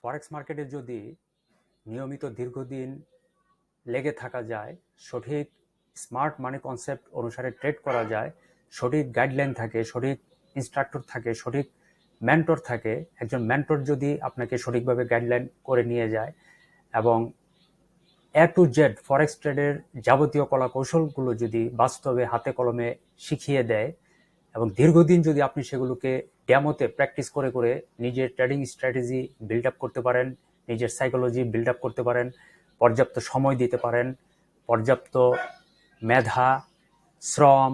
ফরেক্স মার্কেটে যদি নিয়মিত দীর্ঘদিন লেগে থাকা যায়, সঠিক স্মার্ট মানি কনসেপ্ট অনুসারে ট্রেড করা যায়, সঠিক গাইডলাইন থাকে, সঠিক ইনস্ট্রাক্টর থাকে, সঠিক মেন্টর থাকে, একজন মেন্টর যদি আপনাকে সঠিকভাবে গাইডলাইন করে নিয়ে যায় এবং এ টু জেড ফরেক্স ট্রেডের যাবতীয় কলা কৌশলগুলো যদি বাস্তবে হাতে কলমে শিখিয়ে দেয় এবং দীর্ঘদিন যদি আপনি সেগুলোকে ডেমোতে প্র্যাকটিস করে করে নিজের ট্রেডিং স্ট্র্যাটেজি বিল্ড আপ করতে পারেন, নিজের সাইকোলজি বিল্ড আপ করতে পারেন, পর্যাপ্ত সময় দিতে পারেন, পর্যাপ্ত মেধা, শ্রম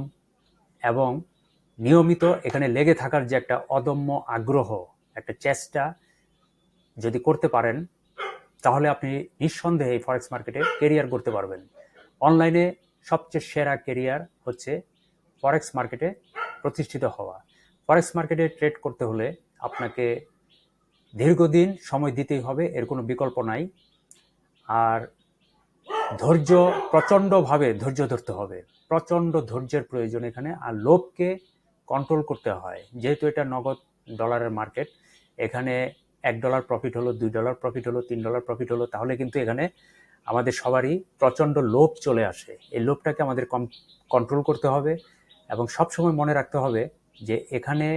এবং নিয়মিত এখানে লেগে থাকার যে একটা অদম্য আগ্রহ, একটা চেষ্টা যদি করতে পারেন, তাহলে আপনি নিঃসন্দেহে এই ফরেক্স মার্কেটে কেরিয়ার করতে পারবেন। অনলাইনে সবচেয়ে সেরা কেরিয়ার হচ্ছে ফরেক্স মার্কেটে প্রতিষ্ঠিত হওয়া। ফরেক্স মার্কেটে ট্রেড করতে হলে আপনাকে দীর্ঘদিন সময় দিতেই হবে, এর কোনো বিকল্প নাই। আর ধৈর্য, প্রচণ্ডভাবে ধৈর্য ধরতে হবে, প্রচণ্ড ধৈর্যের প্রয়োজন এখানে। আর লোভকে কন্ট্রোল করতে হয়, যেহেতু এটা নগদ ডলারের মার্কেট। এখানে $1 প্রফিট হলো, $2 প্রফিট হলো, $3 প্রফিট হলো, তাহলে কিন্তু এখানে আমাদের সবারই প্রচণ্ড লোভ চলে আসে। এই লোভটাকে আমাদের কন্ট্রোল করতে হবে এবং সবসময় মনে রাখতে হবে যে এখানে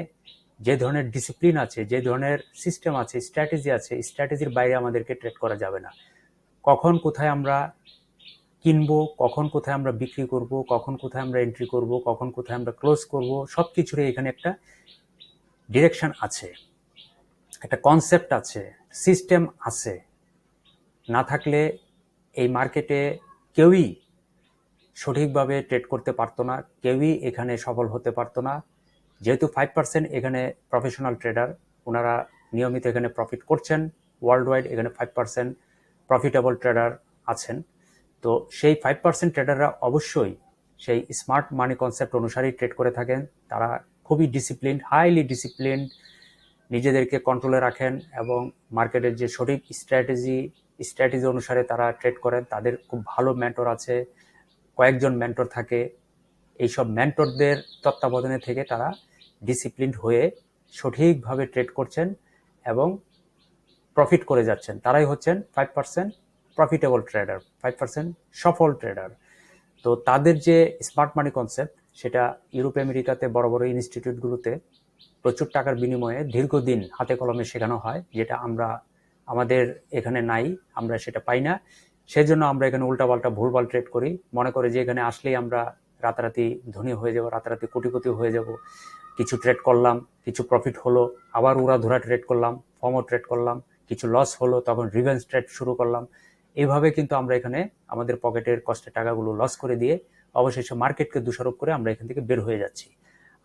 যে ধরনের ডিসিপ্লিন আছে, যে ধরনের সিস্টেম আছে, স্ট্র্যাটেজি আছে, স্ট্র্যাটেজির বাইরে আমাদেরকে ট্রেড করা যাবে না। কখন কোথায় আমরা কিনবো, কখন কোথায় আমরা বিক্রি করব, কখন কোথায় আমরা এন্ট্রি করব, কখন কোথায় আমরা ক্লোজ করব, সব কিছুরই এখানে একটা ডিরেকশন আছে, একটা কনসেপ্ট আছে, সিস্টেম আছে। না থাকলে এই মার্কেটে কেউই সঠিকভাবে ট্রেড করতে পারতো না, কেউই এখানে সফল হতে পারতো না। যেহেতু 5% এখানে প্রফেশনাল ট্রেডার, ওনারা নিয়মিত এখানে প্রফিট করছেন। ওয়ার্ল্ড ওয়াইড এখানে 5% প্রফিটেবল ট্রেডার আছেন। তো সেই 5% ট্রেডাররা অবশ্যই সেই স্মার্ট মানি কনসেপ্ট অনুসারেই ট্রেড করে থাকেন। তারা খুবই ডিসিপ্লিনড, হাইলি ডিসিপ্লিনড, নিজেদেরকে কন্ট্রোলে রাখেন এবং মার্কেটের যে সঠিক স্ট্র্যাটেজি অনুসারে তারা ট্রেড করেন। তাদের খুব ভালো মেন্টর আছে, কয়েকজন মেন্টর থাকে। এইসব মেন্টরদের তত্ত্বাবধানে থেকে তারা ডিসিপ্লিনড হয়ে সঠিকভাবে ট্রেড করছেন এবং প্রফিট করে যাচ্ছেন। তারাই হচ্ছেন 5% প্রফিটেবল ট্রেডার, 5% সফল ট্রেডার। তো তাদের যে স্মার্ট মানি কনসেপ্ট, সেটা ইউরোপ আমেরিকাতে বড় বড় ইনস্টিটিউটগুলোতে প্রচুর টাকার বিনিময়ে দীর্ঘদিন হাতে কলমে শেখানো হয়, যেটা আমাদের এখানে নাই, আমরা সেটা পাই না। সেজন্য আমরা এখানে উল্টাপাল্টা ভুলভাল ট্রেড করি, মনে করে যে এখানে আসলেই আমরা রাতারাতি ধনী হয়ে যাব, রাতারাতি কোটিপতি হয়ে যাব। কিছু ট্রেড করলাম, কিছু প্রফিট হলো, আবার উড়াধুরা ট্রেড করলাম, ফর্মও ট্রেড করলাম, কিছু লস হলো, তখন রিভেঞ্জ ট্রেড শুরু করলাম। এইভাবে কিন্তু আমরা এখানে আমাদের পকেটের কষ্টের টাকাগুলো লস করে দিয়ে অবশেষে মার্কেটকে দোষারোপ করে আমরা এখান থেকে বের হয়ে যাচ্ছি।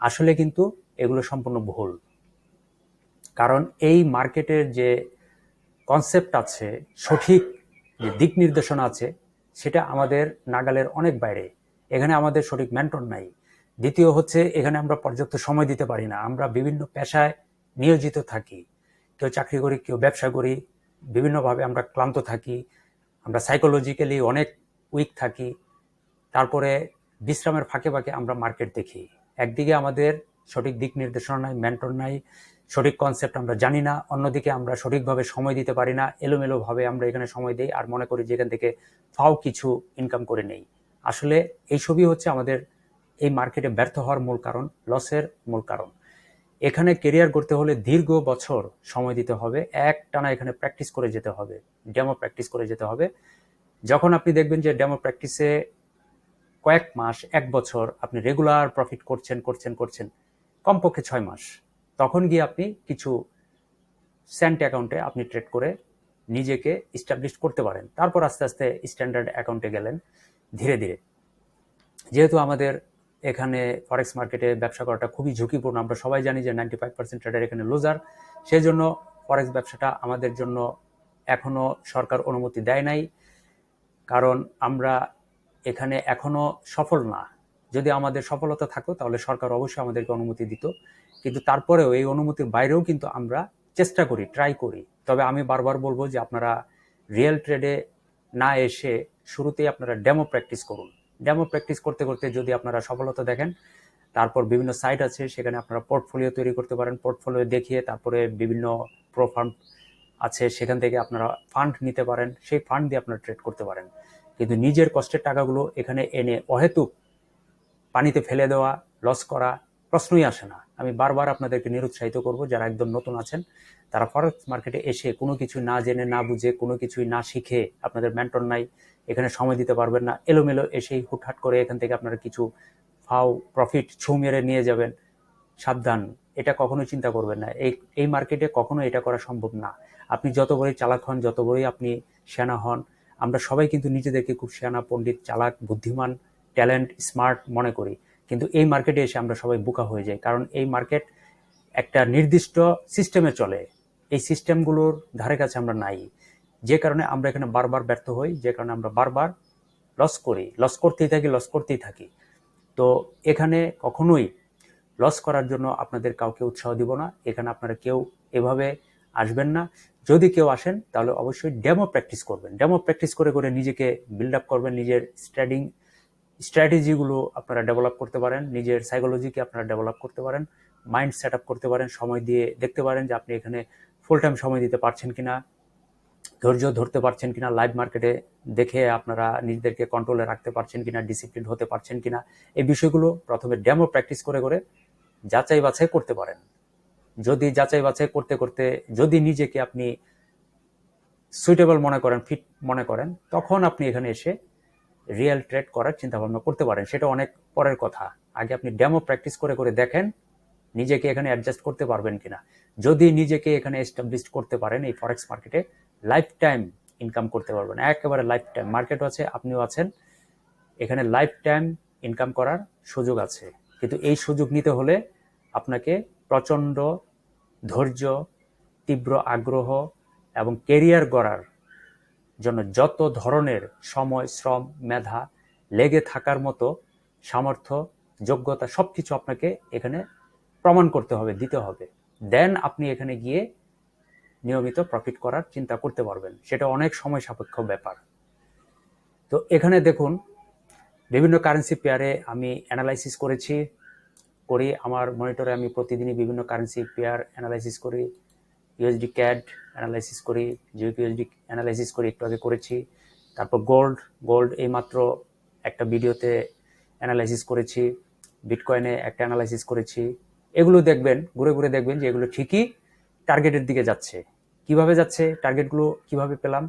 আসলে কিন্তু এগুলো সম্পূর্ণ ভুল। কারণ এই মার্কেটের যে কনসেপ্ট আছে, সঠিক যে দিক নির্দেশনা আছে, সেটা আমাদের নাগালের অনেক বাইরে। এখানে আমাদের সঠিক মেন্টর নাই। দ্বিতীয় হচ্ছে, এখানে আমরা পর্যাপ্ত সময় দিতে পারি না। আমরা বিভিন্ন পেশায় নিয়োজিত থাকি, কেউ চাকরি করি, কেউ ব্যবসা করি, বিভিন্নভাবে আমরা ক্লান্ত থাকি, আমরা সাইকোলজিক্যালি অনেক উইক থাকি। তারপরে বিশ্রামের ফাঁকে ফাঁকে আমরা মার্কেট দেখি। একদিকে আমাদের সঠিক দিক নির্দেশনা নাই, মেন্টর নাই, সঠিক কনসেপ্ট আমরা জানি না। অন্যদিকে আমরা সঠিকভাবে সময় দিতে পারি না, এলোমেলোভাবে আমরা এখানে সময় দিই আর মনে করি যে এখান থেকে ফাও কিছু ইনকাম করে নেই। আসলে এইসবই হচ্ছে আমাদের এই মার্কেটে ব্যর্থ হওয়ার মূল কারণ, লসের মূল কারণ। এখানে কেরিয়ার করতে হলে দীর্ঘ বছর সময় দিতে হবে, একটানা এখানে প্র্যাকটিস করে যেতে হবে, ডেমো প্র্যাকটিস করে যেতে হবে। যখন আপনি দেখবেন যে ডেমো প্র্যাকটিসে কয়েক মাস, এক বছর আপনি রেগুলার প্রফিট করছেন কমপক্ষে 6 মাস, তখন গিয়ে আপনি কিছু সেন্ট অ্যাকাউন্টে আপনি ট্রেড করে নিজেকে ইস্টাবলিশ করতে পারেন। তারপর আস্তে আস্তে স্ট্যান্ডার্ড অ্যাকাউন্টে গেলেন ধীরে ধীরে। যেহেতু আমাদের এখানে ফরেক্স মার্কেটে ব্যবসা করাটা খুবই ঝুঁকিপূর্ণ, আমরা সবাই জানি যে 95% ট্রেডার এখানে লুজার। সেই জন্য ফরেক্স ব্যবসাটা আমাদের জন্য এখনো সরকার অনুমতি দেয় নাই, কারণ আমরা এখানে এখনো সফল না। যদি আমাদের সফলতা থাকতো তাহলে সরকার অবশ্যই আমাদেরকে অনুমতি দিত, কিন্তু তারপরেও এই অনুমতির বাইরেও কিন্তু আমরা চেষ্টা করি, ট্রাই করি। তবে আমি বারবার বলবো যে আপনারা রিয়েল ট্রেডে না এসে শুরুতেই আপনারা ডেমো প্র্যাকটিস করুন। ডেমো প্র্যাকটিস করতে করতে যদি আপনারা সফলতা দেখেন, তারপর বিভিন্ন সাইট আছে, সেখানে আপনারা পোর্টফোলিও তৈরি করতে পারেন। পোর্টফোলিও দেখিয়ে তারপরে বিভিন্ন প্রো ফার্ম আছে, সেখান থেকে আপনারা ফান্ড নিতে পারেন, সেই ফান্ড দিয়ে আপনারা ট্রেড করতে পারেন। কিন্তু নিজের কষ্টের টাকাগুলো এখানে এনে অহেতুক পানিতে ফেলে দেওয়া, লস করা প্রশ্নই আসে না। আমি বারবার আপনাদেরকে নিরুৎসাহিত করব, যারা একদম নতুন আছেন তারা ফরেক্স মার্কেটে এসে কোনো কিছু না জেনে না বুঝে কোনো কিছুই না শিখে, আপনাদের মেন্টর নাই, এখানে সময় দিতে পারবেন না, এলোমেলো এসেই হুটহাট করে এখান থেকে আপনারা কিছু ফাও প্রফিট ছু মেরে নিয়ে যাবেন। সাবধান, এটা কখনোই চিন্তা করবেন না। এই মার্কেটে কখনো এটা করা সম্ভব না। আপনি যত বড়ই চালাক হন, যত বড়ই আপনি সেনা হন, আমরা সবাই কিন্তু নিজেদেরকে খুব সেনা, পণ্ডিত, চালাক, বুদ্ধিমান, ট্যালেন্ট, স্মার্ট মনে করি। কিন্তু এই মার্কেটে এসে আমরা সবাই বোকা হয়ে যাই, কারণ এই মার্কেট একটা নির্দিষ্ট সিস্টেমে চলে। এই সিস্টেমগুলোর ধারে কাছে আমরা নাই, যে কারণে আমরা এখানে বারবার ব্যর্থ হই, যে কারণে আমরা বারবার লস করি, লস করতেই থাকি। তো এখানে কখনোই লস করার জন্য আপনাদের কাউকে উৎসাহ দিব না। এখানে আপনারা কেউ এভাবে আসবেন না। যদি কেউ আসেন তাহলে অবশ্যই ডেমো প্র্যাকটিস করবেন। ডেমো প্র্যাকটিস করে করে নিজেকে বিল্ড আপ করবেন, নিজের স্ট্র্যাটেজিগুলো আপনারা ডেভেলপ করতে পারেন, নিজের সাইকোলজিকে আপনারা ডেভেলপ করতে পারেন, মাইন্ড সেট আপ করতে পারেন, সময় দিয়ে দেখতে পারেন যে আপনি এখানে ফুল টাইম সময় দিতে পারছেন কিনা, ধৈর্য ধরতে পারছেন কিনা, লাইভ মার্কেটে দেখে আপনারা নিজেদেরকে কন্ট্রোলে রাখতে পারছেন কিনা, ডিসিপ্লিন হতে পারছেন কিনা, এই বিষয়গুলো প্রথমে ডেমো প্র্যাকটিস করে করে যাচাই বাছাই করতে পারেন। যদি যাচাই বাছাই করতে করতে যদি নিজেকে আপনি সুইটেবল মনে করেন, ফিট মনে করেন, তখন আপনি এখানে এসে রিয়েল ট্রেড করার চিন্তা ভাবনা করতে পারেন। সেটা অনেক পরের কথা। আগে আপনি ডেমো প্র্যাকটিস করে করে দেখেন নিজেকে এখানে অ্যাডজাস্ট করতে পারবেন কিনা। যদি নিজেকে এখানে এস্টাবলিশ করতে পারেন এই ফরেক্স মার্কেটে, লাইফ টাইম ইনকাম করতে পারবেন, একেবারে লাইফ টাইম। মার্কেটও আছে, আপনিও আছেন, এখানে লাইফ টাইম ইনকাম করার সুযোগ আছে। কিন্তু এই সুযোগ নিতে হলে আপনাকে প্রচণ্ড ধৈর্য, তীব্র আগ্রহ এবং কেরিয়ার গড়ার জন্য যত ধরনের সময়, শ্রম, মেধা লেগে থাকার মতো সামর্থ্য, যোগ্যতা সবকিছু আপনাকে এখানে প্রমাণ করতে হবে, দিতে হবে। দেন আপনি এখানে গিয়ে নিয়মিত প্রফিট করার চিন্তা করতে পারবেন। সেটা অনেক সময় সাপেক্ষ ব্যাপার। তো এখানে দেখুন, বিভিন্ন কারেন্সি পেয়ারে আমি অ্যানালাইসিস করি। আমার মনিটরে আমি প্রতিদিনই বিভিন্ন কারেন্সি পেয়ার অ্যানালাইসিস করি। ইউএসডি ক্যাড অ্যানালাইসিস করি, জিওপিউএসডি অ্যানালাইসিস করি, একটু আগে করেছি। তারপর গোল্ড এইমাত্র একটা ভিডিওতে অ্যানালাইসিস করেছি। বিটকয়েনে একটা অ্যানালাইসিস করেছি। এগুলো দেখবেন, ঘুরে ঘুরে দেখবেন যে এগুলো ঠিকই টার্গেটের দিকে যাচ্ছে। কিভাবে যাচ্ছে, টার্গেটগুলো কিভাবে পেলাম?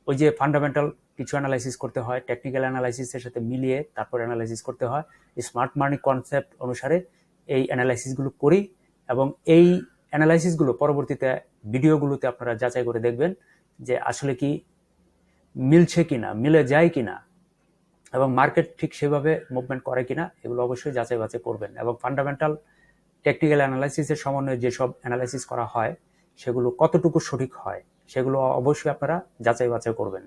ওই যে ফান্ডামেন্টাল কিছু অ্যানালাইসিস করতে হয়, টেকনিক্যাল অ্যানালাইসিসের সাথে মিলিয়ে তারপর অ্যানালাইসিস করতে হয়। স্মার্ট মানি কনসেপ্ট অনুসারে এই অ্যানালাইসিসগুলো করি, এবং এই অ্যানালাইসিসগুলো পরবর্তীতে ভিডিওগুলোতে আপনারা যাচাই করে দেখবেন যে আসলে কি মিলছে কিনা, মিলে যায় কিনা, এবং মার্কেট ঠিক সেভাবে মুভমেন্ট করে কিনা, এগুলো অবশ্যই যাচাই বাছাই করবেন। এবং ফান্ডামেন্টাল টেকনিক্যাল অ্যানালাইসিসের সমন্বয়ে যেসব অ্যানালাইসিস করা হয় সেগুলো কতটুকু সঠিক হয় সেগুলো অবশ্যই আপনারা যাচাই বাছাই করবেন।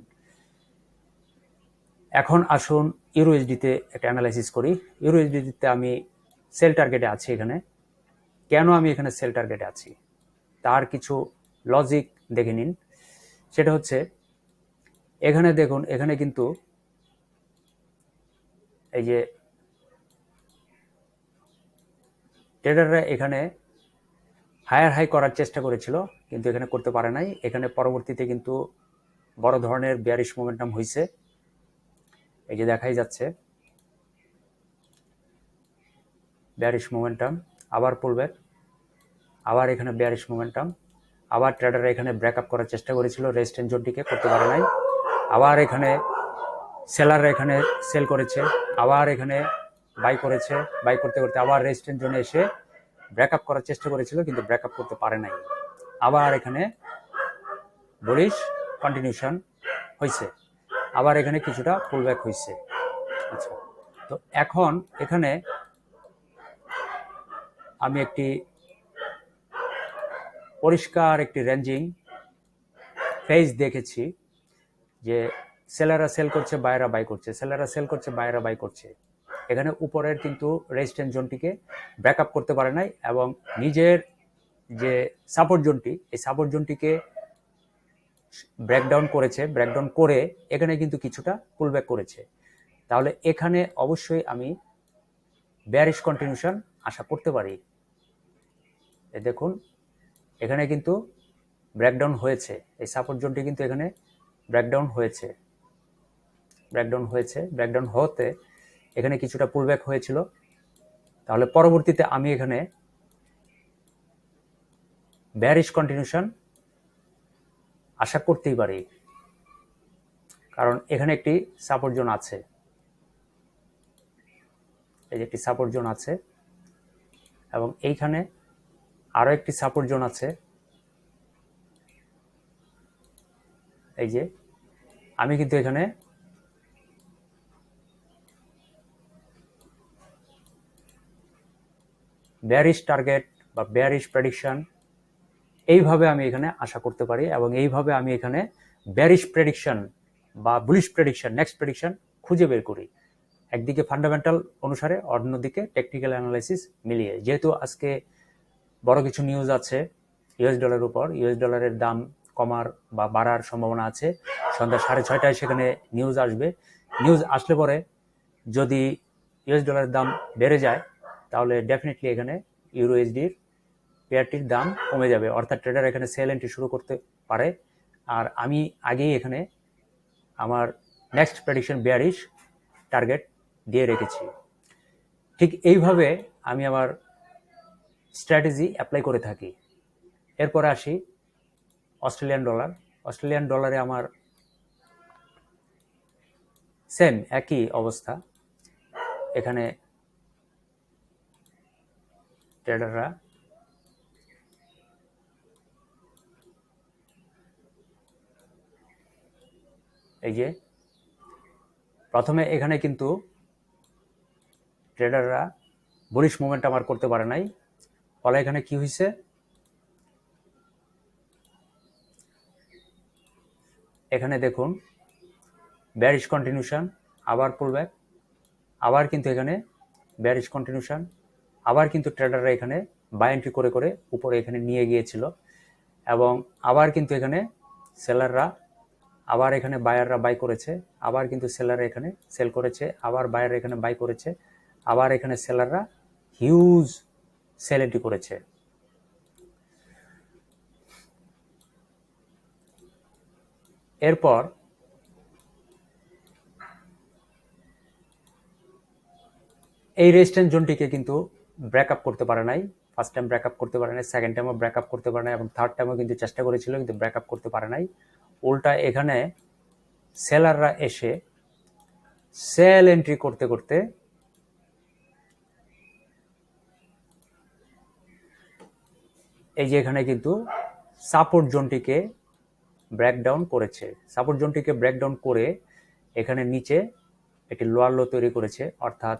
এখন আসুন ইউরোএসডিতে একটা অ্যানালাইসিস করি। ইউরোএসডিতে আমি সেল টার্গেটে আছি। এখানে কেন আমি এখানে সেল টার্গেটে আছি তার কিছু লজিক দেখে নিন। সেটা হচ্ছে, এখানে দেখুন, এখানে কিন্তু এই যে ট্রেডাররা এখানে হায়ার হাই করার চেষ্টা করেছিল, কিন্তু এখানে করতে পারে নাই। এখানে পরবর্তীতে কিন্তু বড় ধরনের বিয়ারিশ মোমেন্টাম হয়েছে। এই যে দেখাই যাচ্ছে বিয়ারিশ মোমেন্টাম, আবার পুলব্যাক, আবার এখানে বিয়ারিশ মোমেন্টাম, আবার ট্রেডাররা এখানে ব্রেকআপ করার চেষ্টা করেছিল, রেজিস্ট্যান্স জোনটিকে, করতে পারে নাই। আবার এখানে সেলাররা এখানে সেল করেছে, আবার এখানে বাই করেছে, বাই করতে করতে আবার রেজিস্ট্যান্স জোনে এসে ব্রেকআপ করার চেষ্টা করেছিল, কিন্তু ব্রেকআপ করতে পারে নাই। আবার এখানে বুলিশ কন্টিনিউশন হয়েছে, আবার এখানে কিছুটা পুলব্যাক হয়েছে। আচ্ছা, তো এখন এখানে আমি একটি পরিষ্কার একটি রেঞ্জিং ফেজ দেখেছি যে সেলাররা সেল করছে, বায়াররা বাই করছে, সেলাররা সেল করছে, বায়াররা বাই করছে। এখানে উপরের কিন্তু রেজিস্ট্যান্স জোনটিকে ব্রেকআপ করতে পারে নাই, এবং নিজের যে সাপোর্ট জোনটি, এই সাপোর্ট জোনটিকে ব্রেকডাউন করেছে, ব্রেকডাউন করে এখানে কিন্তু কিছুটা পুলব্যাক করেছে। তাহলে এখানে অবশ্যই আমি বেয়ারিশ কন্টিনিউশন আশা করতে পারি। দেখুন, এখানে কিন্তু ব্রেকডাউন হয়েছে, এই সাপোর্ট জোনটি কিন্তু এখানে ব্রেকডাউন হয়েছে, ব্রেকডাউন হতে এখানে কিছুটা পুলব্যাক হয়েছিল। তাহলে পরবর্তীতে আমি এখানে বেয়ারিশ কন্টিনিউশন আশা করতেই পারি, কারণ এখানে একটি সাপোর্ট জোন আছে, এই যে একটি সাপোর্ট জোন আছে, এবং এইখানে আরো একটি সাপোর্ট জোন আছে। এই যে আমি কিন্তু এখানে বেয়ারিশ টার্গেট বা বেয়ারিশ প্রেডিকশন এইভাবে আমি এখানে আশা করতে পারি, এবং এইভাবে আমি এখানে বেয়ারিশ প্রেডিকশন বা বুলিশ প্রেডিকশন, নেক্সট প্রেডিকশন খুঁজে বের করি, একদিকে ফান্ডামেন্টাল অনুসারে, অন্যদিকে টেকনিক্যাল অ্যানালাইসিস মিলিয়ে। যেহেতু আজকে বড় কিছু নিউজ আছে ইউএস ডলারের উপর, ইউএস ডলারের দাম কমার বা বাড়ার সম্ভাবনা আছে, সন্ধ্যা 6:30টায় সেখানে নিউজ আসবে। নিউজ আসলে পরে যদি ইউএস ডলারের দাম বেড়ে যায়, তাহলে ডেফিনেটলি এখানে ইউরো এইচডির পেয়ারটির দাম কমে যাবে, অর্থাৎ ট্রেডার এখানে সেল এন্ট্রি শুরু করতে পারে। আর আমি আগেই এখানে আমার নেক্সট প্রেডিকশন বেয়ারিশ টার্গেট দিয়ে রেখেছি। ঠিক এইভাবে আমি আমার স্ট্র্যাটেজি অ্যাপ্লাই করে থাকি। এরপরে আসি অস্ট্রেলিয়ান ডলার। অস্ট্রেলিয়ান ডলারে আমার সেম একই অবস্থা। এখানে ট্রেডাররা এই যে প্রথমে এখানে কিন্তু ট্রেডাররা বুলিশ মুভমেন্ট আমার করতে পারে নাই, ফলে এখানে কি হয়েছে, এখানে দেখুন বেয়ারিশ কন্টিনিউশন, আবার পুলব্যাক, আবার কিন্তু এখানে বেয়ারিশ কন্টিনিউশন, আবার কিন্তু ট্রেডাররা এখানে বাই এন্ট্রি করে করে উপরে এখানে নিয়ে গিয়েছিল, এবং আবার কিন্তু এখানে সেলাররা, আবার এখানে বায়াররা বাই করেছে, আবার কিন্তু সেলাররা এখানে সেল করেছে, আবার বায়াররা এখানে বাই করেছে, আবার এখানে সেলাররা হিউজ সেল এন্ট্রি করেছে। এরপর এই রেজিস্ট্যান্স জোনটিকে কিন্তু ব্রেকআপ করতে পারে নাই, ফার্স্ট টাইম ব্রেকআপ করতে পারে নাই, সেকেন্ড টাইমও ব্রেকআপ করতে পারে নাই, এবং থার্ড টাইমও কিন্তু চেষ্টা করেছিল, কিন্তু ব্রেকআপ করতে পারে নাই। উল্টা এখানে সেলাররা এসে সেল এন্ট্রি করতে করতে এই যে এখানে কিন্তু সাপোর্ট জোনটিকে ব্রেকডাউন করেছে, সাপোর্ট জোনটিকে ব্রেকডাউন করে এখানে নিচে একটি লোয়ার লো তৈরি করেছে, অর্থাৎ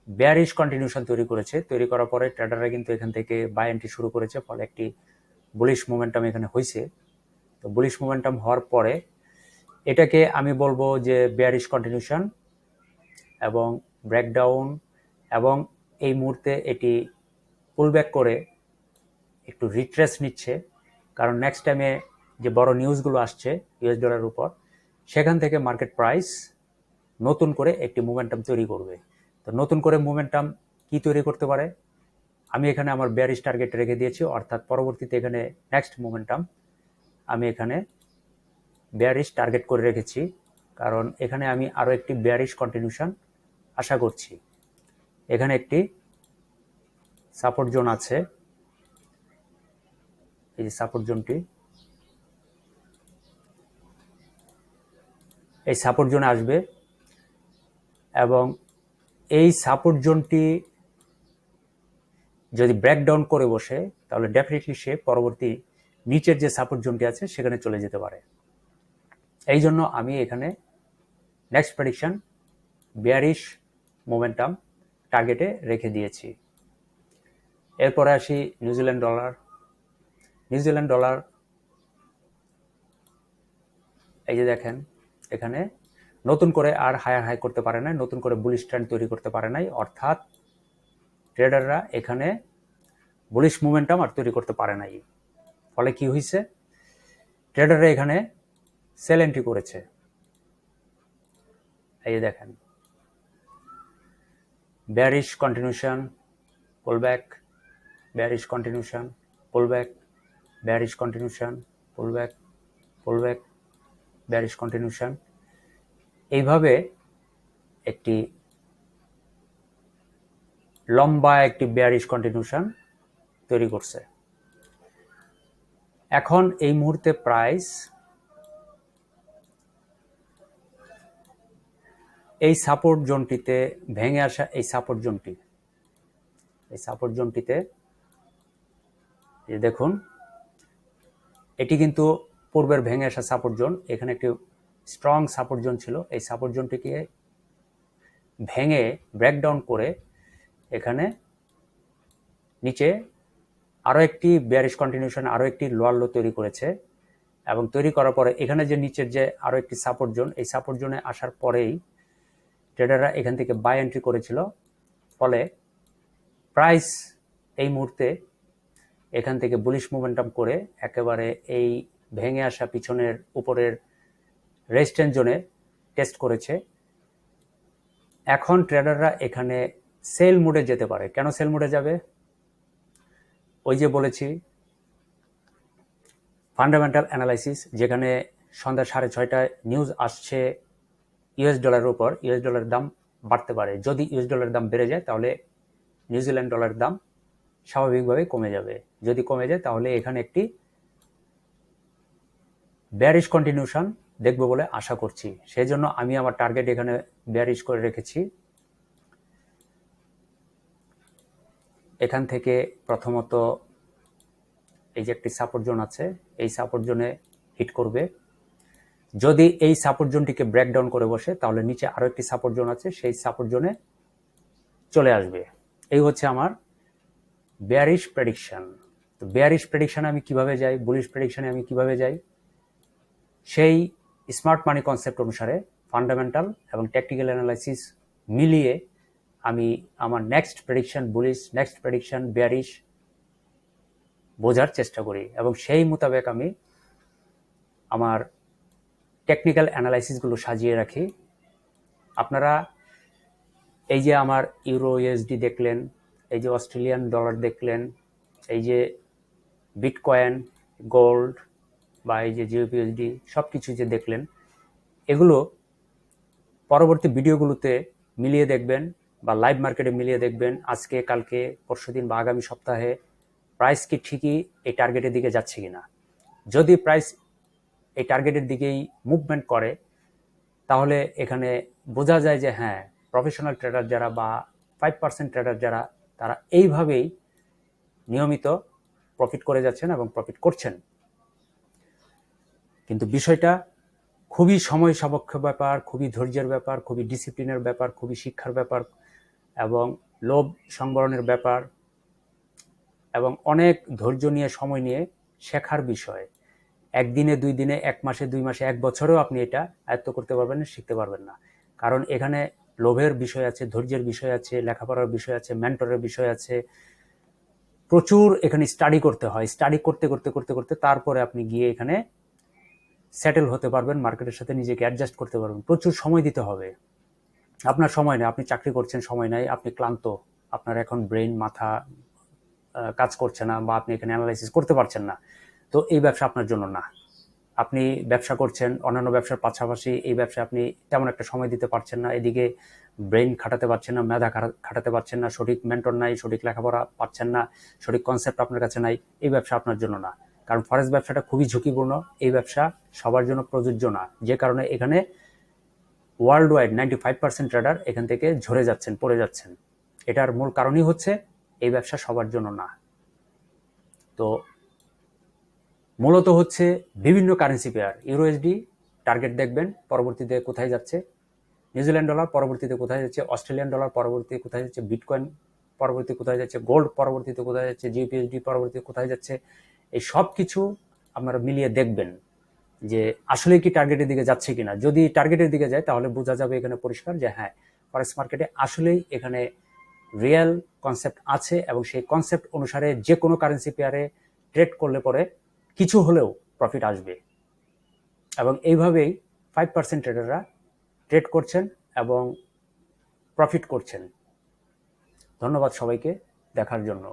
বেয়ারিশ কন্টিনিউশন তৈরি করেছে। তৈরি করার পরে ট্রেডাররা কিন্তু এখান থেকে বাই এন্ট্রি শুরু করেছে, ফলে একটি বুলিশ মোমেন্টাম এখানে হয়েছে। তো বুলিশ মোমেন্টাম হওয়ার পরে এটাকে আমি বলবো যে বেয়ারিশ কন্টিনিউশন এবং ব্রেকডাউন, এবং এই মুহূর্তে এটি পুলব্যাক করে একটু রিট্রেস নিচ্ছে, কারণ নেক্সট টাইমে যে বড় নিউজগুলো আসছে ইউএস ডলারের উপর, সেখান থেকে মার্কেট প্রাইস নতুন করে একটি মোমেন্টাম তৈরি করবে। তো নতুন করে মোমেন্টাম কি তৈরি করতে পারে, আমি এখানে আমার বেয়ারিশ টার্গেট রেখে দিয়েছি, অর্থাৎ পরবর্তীতে এখানে নেক্সট মোমেন্টাম আমি এখানে বেয়ারিশ টার্গেট করে রেখেছি, কারণ এখানে আমি আরও একটি বেয়ারিশ কন্টিনিউশন আশা করছি। এখানে একটি সাপোর্ট জোন আছে, এই যে সাপোর্ট জোনটি, এই সাপোর্ট জোনে আসবে, এবং এই সাপোর্ট জোনটি যদি ব্রেকডাউন করে বসে, তাহলে ডেফিনেটলি সে পরবর্তী নিচের যে সাপোর্ট জোনটি আছে সেখানে চলে যেতে পারে। এই জন্য আমি এখানে নেক্সট প্রেডিকশন বেয়ারিশ মোমেন্টাম টার্গেটে রেখে দিয়েছি। এরপরে আসি নিউজিল্যান্ড ডলার। নিউজিল্যান্ড ডলার এই যে দেখেন, এখানে নতুন করে আর হায়ার হাই করতে পারে নাই, নতুন করে বুলিশ ট্রেন্ড তৈরি করতে পারে নাই, অর্থাৎ ট্রেডাররা এখানে বুলিশ মোমেন্টাম আর তৈরি করতে পারে নাই। ফলে কি হয়েছে, ট্রেডাররা এখানে সেল এন্ট্রি করেছে। এই যে দেখেন bearish continuation, pullback, bearish continuation, pullback, bearish continuation, pullback, pullback, bearish continuation, এইভাবে একটি লম্বা একটি বেয়ারিশ কন্টিনিউশন তৈরি করছে। এখন এই মুহূর্তে প্রাইস এই সাপোর্ট জোনটিতে ভেঙে আসা, এই সাপোর্ট জোনটিতে দেখুন, এটি কিন্তু পূর্বের ভেঙে আসা সাপোর্ট জোন। এখানে একটি স্ট্রং সাপোর্ট জোন ছিল, এই সাপোর্ট জোনটিকে ভেঙে ব্রেকডাউন করে এখানে নিচে আরও একটি বেয়ারিশ কন্টিনিউশন, আরও একটি লোয়ার লো তৈরি করেছে। এবং তৈরি করার পরে এখানে যে নিচের যে আরও একটি সাপোর্ট জোন, এই সাপোর্ট জোনে আসার পরেই ট্রেডাররা এখান থেকে বাই এন্ট্রি করেছিল। ফলে প্রাইস এই মুহূর্তে এখান থেকে বুলিশ মোমেন্টাম করে একেবারে এই ভেঙে আসা পিছনের উপরের রেজিস্ট্যান্স জোনে টেস্ট করেছে। এখন ট্রেডাররা এখানে সেল মোডে যেতে পারে। কেন সেল মোডে যাবে? ওই যে বলেছি ফান্ডামেন্টাল অ্যানালাইসিস, যেখানে সন্ধ্যা 6:30টায় নিউজ আসছে ইউএস ডলারের উপর, ইউএস ডলারের দাম বাড়তে পারে। যদি ইউএস ডলারের দাম বেড়ে যায় তাহলে নিউজিল্যান্ড ডলারের দাম স্বাভাবিকভাবে কমে যাবে। যদি কমে যায় তাহলে এখানে একটি বেয়ারিশ কন্টিনিউশন দেখবো বলে আশা করছি। সেই জন্য আমি আমার টার্গেট এখানে বেয়ারিশ করে রেখেছি। এখান থেকে প্রথমত এই যে একটি সাপোর্ট জোন আছে, এই সাপোর্ট জোনে হিট করবে। যদি এই সাপোর্ট জোনটিকে ব্রেকডাউন করে বসে তাহলে নিচে আরও একটি সাপোর্ট জোন আছে, সেই সাপোর্ট জোনে চলে আসবে। এই হচ্ছে আমার বেয়ারিশ প্রেডিকশন। তো বেয়ারিশ প্রেডিকশনে আমি কিভাবে যাই, বুলিশ প্রেডিকশনে আমি কিভাবে যাই, সেই স্মার্ট মানি কনসেপ্ট অনুসারে ফান্ডামেন্টাল এবং টেকনিক্যাল অ্যানালাইসিস মিলিয়ে আমি আমার next prediction bullish, next prediction bearish বোঝার চেষ্টা করি এবং সেই মোতাবেক আমি আমার টেকনিক্যাল অ্যানালাইসিসগুলো সাজিয়ে রাখি। আপনারা এই যে আমার ইউরো ইউএসডি দেখলেন, এই যে অস্ট্রেলিয়ান ডলার দেখলেন, এই যে বিটকয়েন, গোল্ড বা এই যে জিওপিএসডি, সব কিছু যে দেখলেন, এগুলো পরবর্তী ভিডিওগুলোতে মিলিয়ে দেখবেন বা লাইভ মার্কেটে মিলিয়ে দেখবেন। আজকে, কালকে, পরশুদিন বা আগামী সপ্তাহে প্রাইস কি ঠিকই এই টার্গেটের দিকে যাচ্ছে কিনা। যদি প্রাইস এই টার্গেটের দিকেই মুভমেন্ট করে তাহলে এখানে বোঝা যায় যে হ্যাঁ, প্রফেশনাল ট্রেডার যারা বা 5% ট্রেডার যারা, তারা এইভাবেই নিয়মিত প্রফিট করে যাচ্ছেন এবং প্রফিট করছেন। কিন্তু বিষয়টা খুবই সময় সাপেক্ষ ব্যাপার, খুবই ধৈর্যের ব্যাপার, খুবই ডিসিপ্লিনের ব্যাপার, খুবই শিক্ষার ব্যাপার এবং লোভ সংবরণের ব্যাপার এবং অনেক ধৈর্য নিয়ে, সময় নিয়ে শেখার বিষয়। একদিনে, 2 দিনে, 1 মাসে, 2 মাসে, 1 বছরেও আপনি এটা আয়ত্ত করতে পারবেন না, শিখতে পারবেন না। কারণ এখানে লোভের বিষয় আছে, ধৈর্যের বিষয় আছে, লেখাপড়ার বিষয় আছে, মেন্টরের বিষয় আছে। প্রচুর এখানে স্টাডি করতে হয়। স্টাডি করতে করতে করতে করতে তারপরে আপনি গিয়ে এখানে সেটেল হতে পারবেন, মার্কেটের সাথে নিজেকে অ্যাডজাস্ট করতে পারবেন। প্রচুর সময় দিতে হবে। আপনার সময় নেই, আপনি চাকরি করছেন, সময় নাই, আপনি ক্লান্ত, আপনার এখন ব্রেইন, মাথা কাজ করছে না বা আপনি এখানে অ্যানালাইসিস করতে পারছেন না, তো এই ব্যবসা আপনার জন্য না। আপনি ব্যবসা করছেন, অন্যান্য ব্যবসার পাশাপাশি এই ব্যবসায় আপনি তেমন একটা সময় দিতে পারছেন না, এদিকে ব্রেইন খাটাতে পারছেন না, মেধা খাটাতে পারছেন না, সঠিক মেন্টর নাই, সঠিক লেখাপড়া পাচ্ছেন না, সঠিক কনসেপ্ট আপনার কাছে নাই, এই ব্যবসা আপনার জন্য না। কারণ ফরেক্স ব্যবসাটা খুবই ঝুঁকিপূর্ণ, এই ব্যবসা সবার জন্য প্রযোজ্য না। যে কারণে এখানে ওয়ার্ল্ড ওয়াইড 95% ট্রেডার এখান থেকে ঝরে যাচ্ছেন, পড়ে যাচ্ছেন। এটার মূল কারণই হচ্ছে এই ব্যবসা সবার জন্য না। তো মূলত হচ্ছে বিভিন্ন কারেন্সি পেয়ার, ইউরোএসডি টার্গেট দেখবেন পরবর্তীতে কোথায় যাচ্ছে, নিউজিল্যান্ড ডলার পরবর্তীতে কোথায় যাচ্ছে, অস্ট্রেলিয়ান ডলার পরবর্তীতে কোথায় যাচ্ছে, বিটকয়েন পরবর্তী কোথায় যাচ্ছে, গোল্ড পরবর্তীতে কোথায় যাচ্ছে, জিপিএসডি পরবর্তীতে কোথায় যাচ্ছে। এই সব কিছু আপনারা মিলিয়ে দেখবেন যে আসলে কি টার্গেটের দিকে যাচ্ছে কিনা। যদি টার্গেটের দিকে যায় তাহলে বোঝা যাবে এখানে পরিষ্কার যে হ্যাঁ, ফরেক্স মার্কেটে আসলেই এখানে রিয়েল কনসেপ্ট আছে এবং সেই কনসেপ্ট অনুসারে যে কোনো কারেন্সি পেয়ারে ট্রেড করলে পরে কিছু হলেও প্রফিট আসবে। এবং এইভাবেই 5% ট্রেডাররা ট্রেড করছেন এবং প্রফিট করছেন। ধন্যবাদ সবাইকে দেখার জন্য।